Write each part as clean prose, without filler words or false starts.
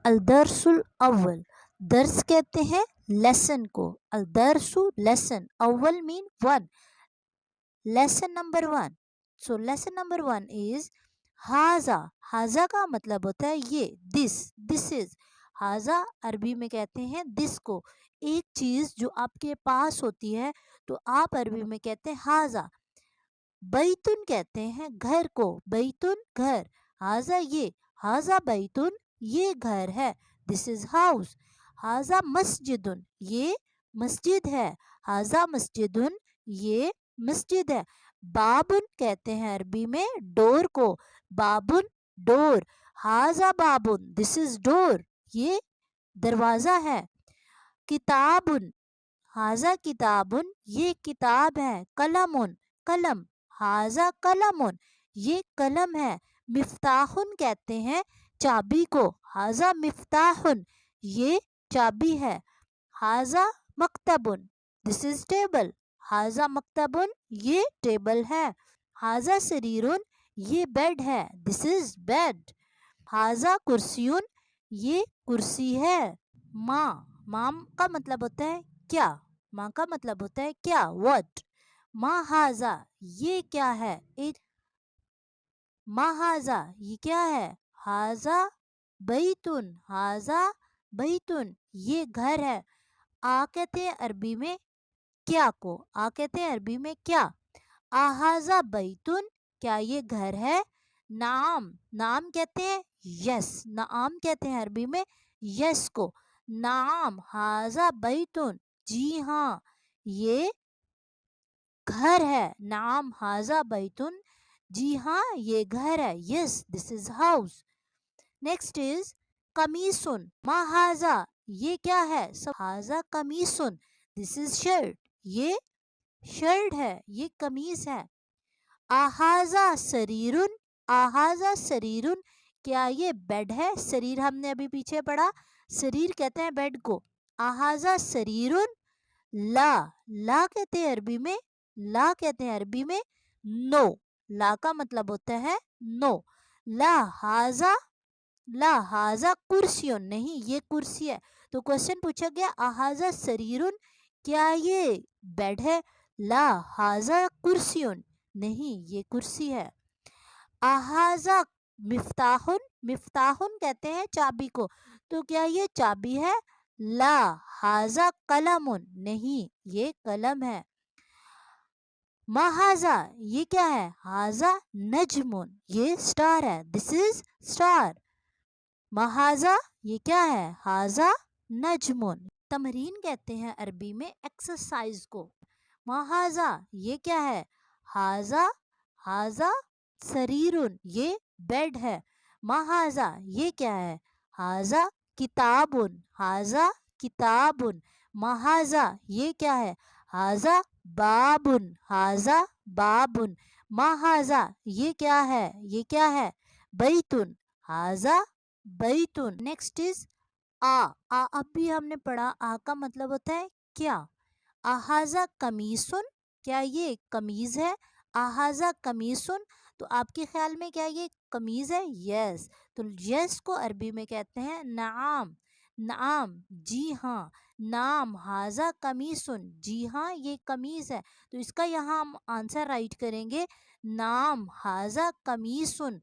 الدرسُ الاول، درس کہتے ہیں لیسن کو. الدرسُ لیسن، اول mean one, lesson number one. So lesson number one is ہاذا. ہاذا کا مطلب ہوتا ہے یہ، دس از. ہاذا عربی میں کہتے ہیں دس کو. ایک چیز جو آپ کے پاس ہوتی ہے تو آپ عربی میں کہتے ہیں ہاذا. بیتن کہتے ہیں گھر کو، بیتن گھر. ہاذا یہ، ہاذا بیتن یہ گھر ہے، دس از ہاؤس. ہاذا مسجدن یہ مسجد ہے، ہاذا مسجدن یہ مسجد ہے. بابن کہتے ہیں عربی میں ڈور کو، بابن ڈور. ہاذا بابن دس از ڈور یہ دروازہ ہے. کتابن ہاذا کتابن یہ کتاب ہے. قلمن قلم، ہاذا قلمن یہ قلم ہے. مفتاحن کہتے ہیں چابی کو، ہاذا مفتاحن یہ چابی ہے. ہاذا مکتبن دس از ٹیبل، ہاذا مکتبن یہ ٹیبل ہے. ہاذا سریرن یہ بیڈ ہے، دس از بیڈ. ہاذا کرسیون یہ کرسی ہے. ماں کا مطلب ہوتا ہے کیا، ماں کا مطلب ہوتا ہے کیا، what. ما ہاذا یہ کیا ہے، ما ہاذا یہ کیا ہے. ہاذا بیتن، ہاذا بیتن یہ گھر ہے. آ کہتے ہیں عربی میں کیا کو، آ کہتے ہیں عربی میں کیا. ہاذا بیتن کیا یہ گھر ہے. نعم، نعم کہتے ہیں یس، نعم کہتے ہیں عربی میں یس کو. نعم ہاذا بیتن جی ہاں یہ گھر ہے. نعم ہاذا بیتن جی ہاں یہ گھر ہے، یس دس از ہاؤس. Next is قمیصن. ما ہاذا یہ کیا ہے، ہاذا قمیصن دس از شرٹ یہ شرٹ ہے، یہ قمیص ہے. ہاذا سریرن، ہاذا سریرن کیا یہ بیڈ ہے. سریر ہم نے ابھی پیچھے پڑھا، سریر کہتے ہیں بیڈ کو. ہاذا سریرن. لا کہتے ہیں عربی میں، لا کہتے ہیں عربی میں نو. لا کا مطلب ہوتا ہے نو. لا ہاذا کرسیون نہیں یہ کرسی ہے. تو کوشچن پوچھا گیا ہاذا سریرن کیا یہ بیڈ ہے. لا ہاذا کرسیون نہیں یہ کرسی ہے. ہاذا مفتاحن، مفتاحن کہتے ہیں چابی کو، تو کیا یہ چابی ہے. لا ہاذا قلمن نہیں یہ قلم ہے. ما ہاذا یہ کیا ہے. ہاذا نجمن یہ سٹار ہے، دس از سٹار. ما ہاذا یہ کیا ہے. ہاذا نجمن. تمرین کہتے ہیں عربی میں ایکسرسائز کو. ما ہاذا یہ کیا ہے. ہاذا سریرن یہ بیڈ ہے. ما ہاذا یہ کیا ہے. ہاذا کتابن، ہاذا کتابن. ما ہاذا یہ کیا ہے. ہاذا بابن، ہاذا بابن. ما ہاذا یہ کیا ہے، یہ کیا ہے. بیتن، ہاذا بیتن. نیکسٹ از اب بھی ہم نے پڑھا آ کا مطلب ہوتا ہے کیا. ہاذا قمیصن کیا یہ قمیض ہے. ہاذا قمیصن تو آپ کے خیال میں کیا یہ قمیض ہے. یس، تو یس کو عربی میں کہتے ہیں نعم. نعم جی ہاں. نعم ہاذا قمیصن جی ہاں یہ قمیض ہے. تو اس کا یہاں ہم آنسر رائٹ کریں گے نعم ہاذا قمیصن.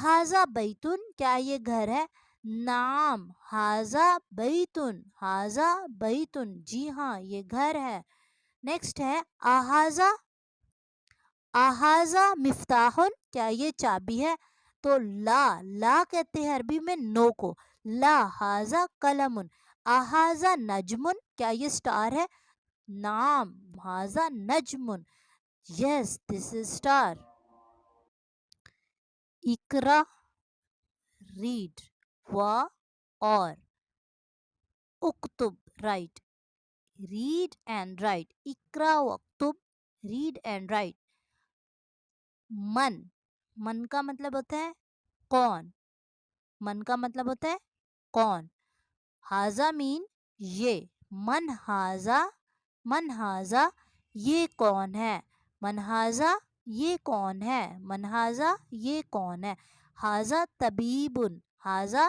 ہاذا بیتن کیا یہ گھر ہے. نعم ہاذا بیتن، ہاذا بیتن جی ہاں یہ گھر ہے. نیکسٹ ہے ہاذا مفتاحن کیا یہ چابی ہے. تو لا کہتے ہیں عربی میں نو کو. لا ہاذا قلمن. ہاذا نجمن کیا یہ سٹار ہے. نعم ہاذا نجمن یس دس از سٹار. اقرا ریڈ و اور اکتب رائٹ. Read and write. اقرا واکتب ریڈ اینڈ رائٹ. من کا مطلب ہوتا ہے کون، من کا مطلب ہوتا ہے کون. ہاذا مین یہ. من ہاذا یہ کون ہے. من ہاذا یہ کون ہے. من ہاذا یہ کون ہے. ہاذا طبیبن، ہاذا